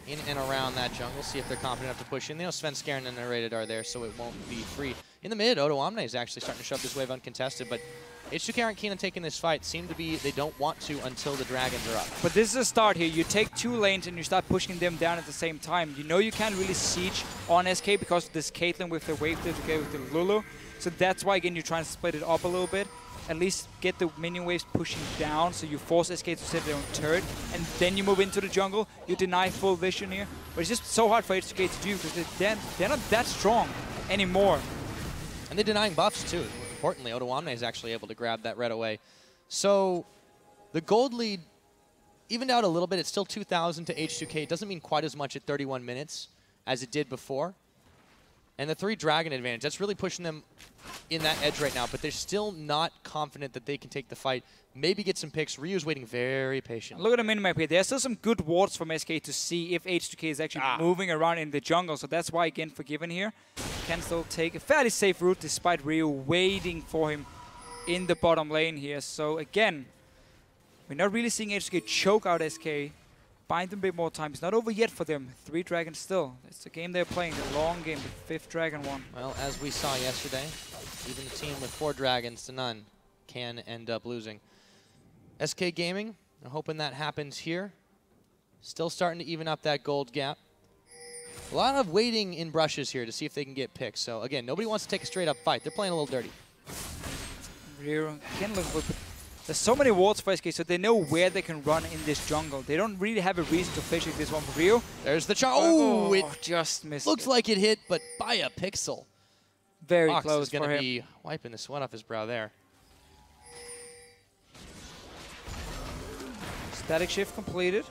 in and around that jungle. See if they're confident enough to push in. They know Svenskeren and nRated are there, so it won't be free. In the mid, Odoamne is actually starting to shove this wave uncontested, but H2K aren't keen on taking this fight. Seem to be they don't want to until the dragons are up. But this is a start here. You take 2 lanes and you start pushing them down at the same time. You know you can't really siege on SK because of this Caitlyn with the wave together with the Lulu. So that's why, again, you're trying to split it up a little bit. At least get the minion waves pushing down, so you force SK to set their own turret, and then you move into the jungle. You deny full vision here. But it's just so hard for H2K to do, because they're not that strong anymore. And they're denying buffs, too. Importantly, Odoamne is actually able to grab that right away. So the gold lead evened out a little bit. It's still 2,000 to H2K. It doesn't mean quite as much at 31 minutes as it did before. And the 3 dragon advantage, that's really pushing them in that edge right now, but they're still not confident that they can take the fight. Maybe get some picks. Ryu's waiting very patiently. Look at the minimap here. There's still some good wards from SK to see if H2K is actually moving around in the jungle, so that's why, again, Forgiven here can still take a fairly safe route despite Ryu waiting for him in the bottom lane here. So again, we're not really seeing H2K choke out SK. Bind them a bit more time. It's not over yet for them. 3 dragons still. It's the game they're playing, the long game, the 5th dragon one. Well, as we saw yesterday, even a team with 4 dragons to none can end up losing. SK Gaming, I'm hoping that happens here. Still starting to even up that gold gap. A lot of waiting in brushes here to see if they can get picks. So again, nobody wants to take a straight up fight. They're playing a little dirty. There's so many wards for SK, so they know where they can run in this jungle. They don't really have a reason to fish this one for Rio. There's the charge. Oh, it just missed. Looks like it hit, but by a pixel. Very Fox close is going to be wiping the sweat off his brow there. Static shift completed.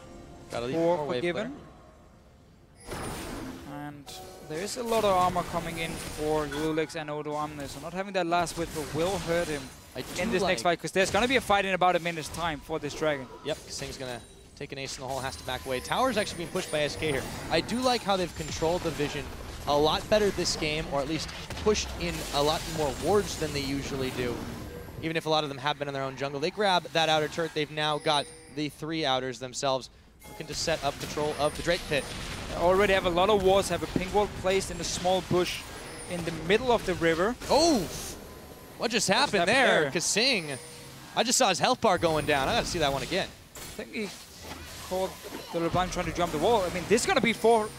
Gotta leave for more wave Forgiven. And there is a lot of armor coming in for loulex and Odoamne, so not having that last whisper will hurt him in this next fight, because there's going to be a fight in about a minute's time for this dragon. Yep, KaSing's going to take an ace in the hole, has to back away. Tower's actually being pushed by SK here. I do like how they've controlled the vision a lot better this game, or at least pushed in a lot more wards than they usually do. Even if a lot of them have been in their own jungle. They grab that outer turret. They've now got the 3 outers themselves, looking to set up control of the Drake pit. They already have a lot of wards, have a pink wall placed in a small bush in the middle of the river. Oh! What just happened there? KaSing. I just saw his health bar going down. I gotta see that one again. I think he called the LeBLanc trying to jump the wall. I mean, this is gonna be four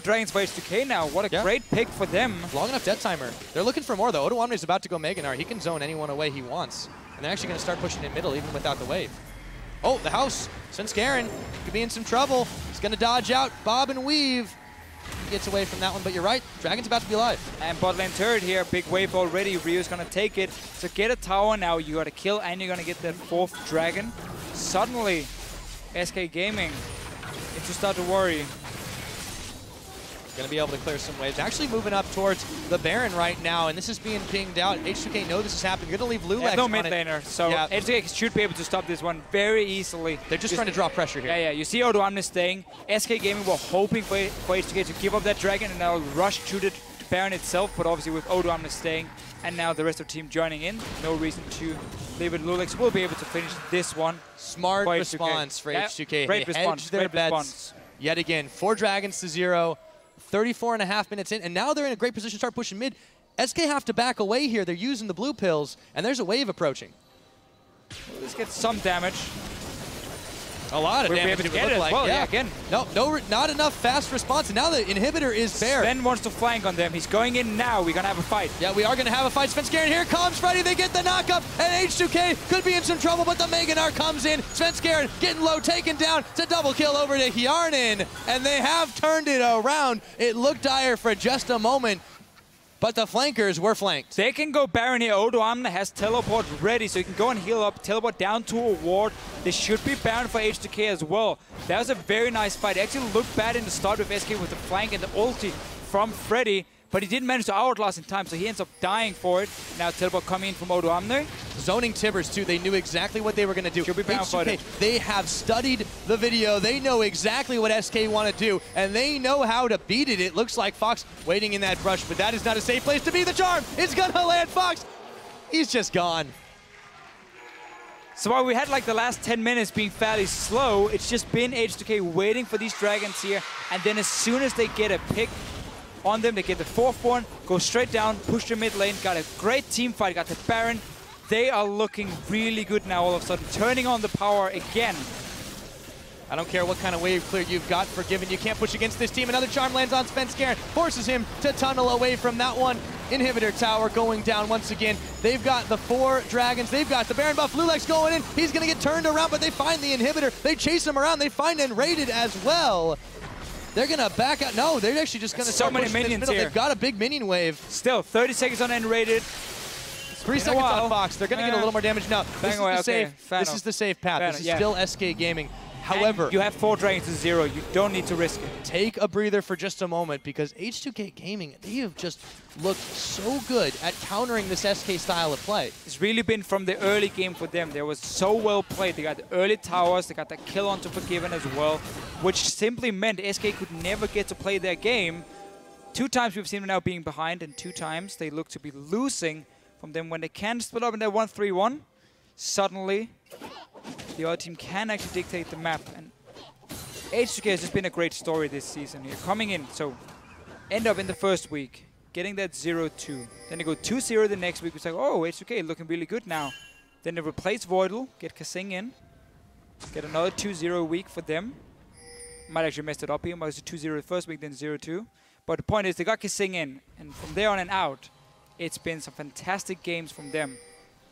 dragons for H2K now. What a great pick for them. Long enough death timer. They're looking for more though. Odoamne is about to go Mega Gnar. He can zone anyone away he wants. And they're actually gonna start pushing in middle even without the wave. Oh, the house. Svenskeren could be in some trouble. He's gonna dodge out, bob and weave. He gets away from that one, but you're right. Dragon's about to be alive. And bot lane turret here, big wave already. Rio's gonna take it. So get a tower now. You gotta kill, and you're gonna get that 4th dragon. Suddenly, SK Gaming needs to start to worry. Going to be able to clear some waves. Actually moving up towards the Baron right now, and this is being pinged out. H2K know this is happening. You're going to leave loulex no mid laner, so yeah. H2K should be able to stop this one very easily. They're just trying to draw pressure here. Yeah, you see Odoamne staying. SK Gaming were hoping for H2K to give up that dragon and now rush to the Baron itself, but obviously with Odoamne staying and now the rest of the team joining in, no reason to leave it. loulex will be able to finish this one. Smart response for H2K. Great response. Their bets yet again. 4 dragons to 0. 34.5 minutes in, and now they're in a great position to start pushing mid. SK have to back away here. They're using the blue pills, and there's a wave approaching. Well, let's get some damage. A lot of damage, it would look like. Well, yeah, again. No, not enough fast response, and now the inhibitor is bare. Sven wants to flank on them. He's going in now. We're going to have a fight. Yeah, we are going to have a fight. Svenskeren here comes, Freddy. They get the knockup, and H2K could be in some trouble, but the Mega Gnar comes in. Svenskeren getting low, taken down. It's a double kill over to Hjarnan, and they have turned it around. It looked dire for just a moment, but the flankers were flanked. They can go Baron here. Odoamne has teleport ready, so you can go and heal up, teleport down to a ward. This should be Baron for H2K as well. That was a very nice fight. It actually looked bad in the start with SK with the flank and the ulti from Freddy, but he didn't manage to outlast in time, so he ends up dying for it. Now teleport coming in from Odoamne. Zoning Tibbers too, they knew exactly what they were going to do. Should be Baron for it. They have studied the video. They know exactly what SK want to do, and they know how to beat it. It looks like Fox waiting in that brush, but that is not a safe place to be. The charm is going to land Fox. He's just gone. So while we had like the last 10 minutes being fairly slow, it's just been H2K waiting for these dragons here, and then as soon as they get a pick on them, they get the 4th one, go straight down, push the mid lane, got a great team fight, got the Baron. They are looking really good now all of a sudden, turning on the power again. I don't care what kind of wave clear you've got, Forgiven. You can't push against this team. Another charm lands on Svenskeren, forces him to tunnel away from that one. Inhibitor tower going down once again. They've got the 4 dragons. They've got the Baron buff. loulex going in. He's going to get turned around, but they find the inhibitor. They chase him around. They find nRated as well. They're going to back out. No, they're actually just going to start pushing this middle. They've got a big minion wave. Still, 30 seconds on nRated. 3 seconds on Fox. They're going to get a little more damage now. This is the safe path. This is still SK Gaming. However, and you have 4 dragons to 0. You don't need to risk it. Take a breather for just a moment, because H2K Gaming, they have just looked so good at countering this SK style of play. It's really been from the early game for them. They was so well played. They got the early towers. They got the kill onto Forgiven as well, which simply meant SK could never get to play their game. 2 times we've seen them now being behind, and 2 times they look to be losing from them when they can split up in their 1-3-1. Suddenly, the other team can actually dictate the map, and H2K has just been a great story this season here. Coming in, so end up in the first week, getting that 0-2. Then they go 2-0 the next week. It's like, oh, H2K looking really good now. Then they replace Voidal, get KaSing in, get another 2-0 week for them. Might actually messed it up here, but it's a 2-0 first week, then 0-2. But the point is, they got KaSing in, and from there on and out, it's been some fantastic games from them.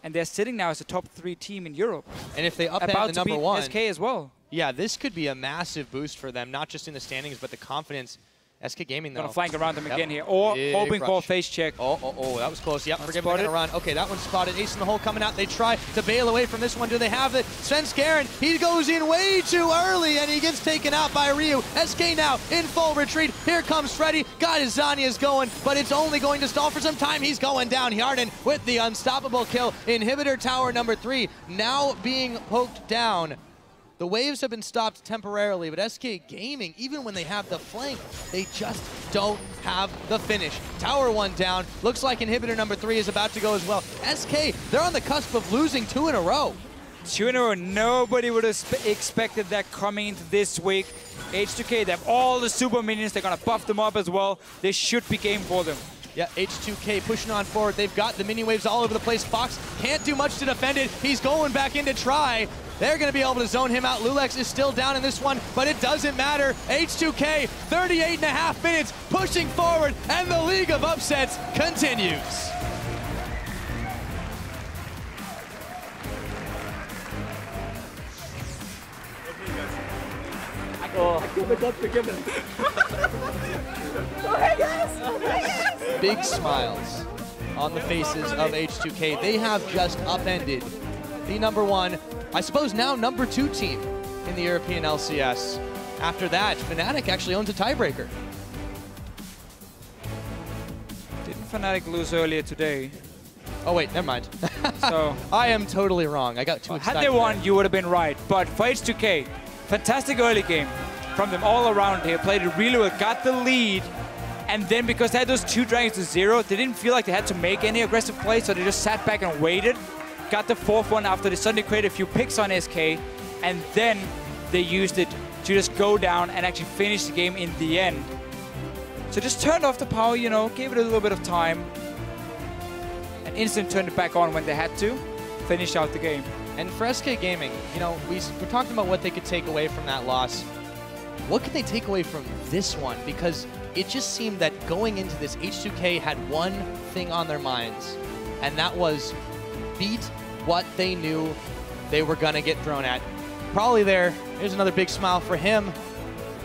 And they're sitting now as a top 3 team in Europe. And if they upend the number 1, SK as well. Yeah, this could be a massive boost for them, not just in the standings, but the confidence. SK Gaming, though. Gonna flank around them again here, or hoping for a face check. Oh, that was close. Yep, forgive me, gonna run. Okay, that one's spotted. Ace in the hole coming out. They try to bail away from this one. Do they have it? Svenskeren, he goes in way too early, and he gets taken out by Ryu. SK now in full retreat. Here comes Freddy. Got his Zhonya's going, but it's only going to stall for some time. He's going down. Hjarnan with the unstoppable kill. Inhibitor tower number 3 now being poked down. The waves have been stopped temporarily, but SK Gaming, even when they have the flank, they just don't have the finish. Tower 1 down. Looks like inhibitor number 3 is about to go as well. SK, they're on the cusp of losing 2 in a row. 2 in a row. Nobody would have expected that coming into this week. H2K, they have all the super minions. They're going to buff them up as well. This should be game for them. Yeah, H2K pushing on forward. They've got the mini waves all over the place. Fox can't do much to defend it. He's going back in to try. They're going to be able to zone him out. loulex is still down in this one, but it doesn't matter. H2K, 38.5 minutes, pushing forward, and the League of Upsets continues. I give it up to Kennen. Oh, hey guys! Big smiles on the faces of H2K. They have just upended the number 1, I suppose now number 2 team in the European LCS. After that, Fnatic actually owns a tiebreaker. Didn't Fnatic lose earlier today? Oh wait, never mind. So I am totally wrong. I got too excited. Had they won, you would have been right. But for H2K, fantastic early game from them all around here. Played it really well, got the lead. And then because they had those 2 dragons to 0, they didn't feel like they had to make any aggressive plays, so they just sat back and waited. Got the 4th one after they suddenly created a few picks on SK, and then they used it to just go down and actually finish the game in the end. So just turned off the power, you know, gave it a little bit of time, and instantly turned it back on when they had to, finish out the game. And for SK Gaming, you know, we're talking about what they could take away from that loss. What can they take away from this one? Because it just seemed that going into this, H2K had one thing on their minds, and that was beat what they knew they were going to get thrown at. Probably there's another big smile for him.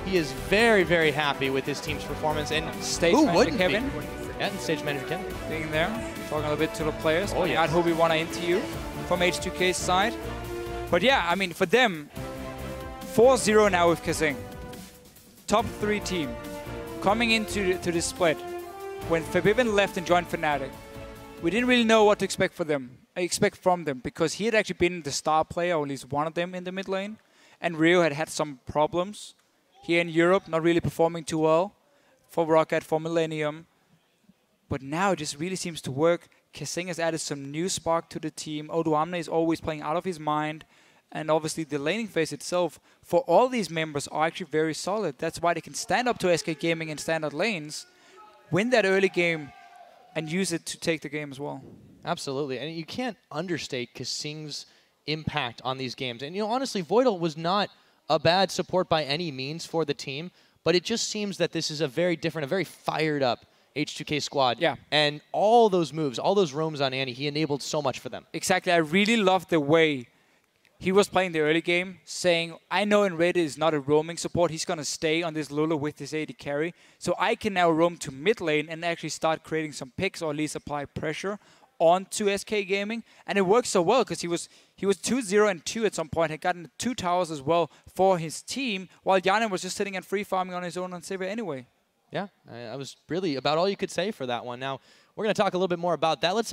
He is very, very happy with his team's performance, and stage who manager wouldn't Kevin be? Yeah, and stage manager Kennen. Being there, talking a little bit to the players, oh, out who we want to interview from H2K's side. But yeah, I mean, for them, 4-0 now with KaSing. Top 3 team. Coming into the split, when Forbidden left and joined Fnatic, we didn't really know what to expect from them because he had actually been the star player, or at least one of them in the mid lane, and Rio had some problems here in Europe, not really performing too well for Rocket, for Millennium. But now it just really seems to work. KaSing has added some new spark to the team. Odoamne is always playing out of his mind. And obviously the laning phase itself for all these members are actually very solid. That's why they can stand up to SK Gaming in standard lanes, win that early game, and use it to take the game as well. Absolutely. And you can't understate KaSing's impact on these games. And, you know, honestly, Voidal was not a bad support by any means for the team, but it just seems that this is a very different, a very fired up H2K squad. Yeah. And all those moves, all those roams on Annie, he enabled so much for them. Exactly. I really love the way he was playing the early game, saying, I know nRated is not a roaming support. He's going to stay on this Lulu with his AD carry. So I can now roam to mid lane and actually start creating some picks, or at least apply pressure onto SK Gaming. And it worked so well because he was 2-0 and 2 at some point, had gotten 2 towers as well for his team, while Hjarnan was just sitting and free farming on his own on Sivir anyway. Yeah, that was really about all you could say for that one. Now, we're going to talk a little bit more about that. Let's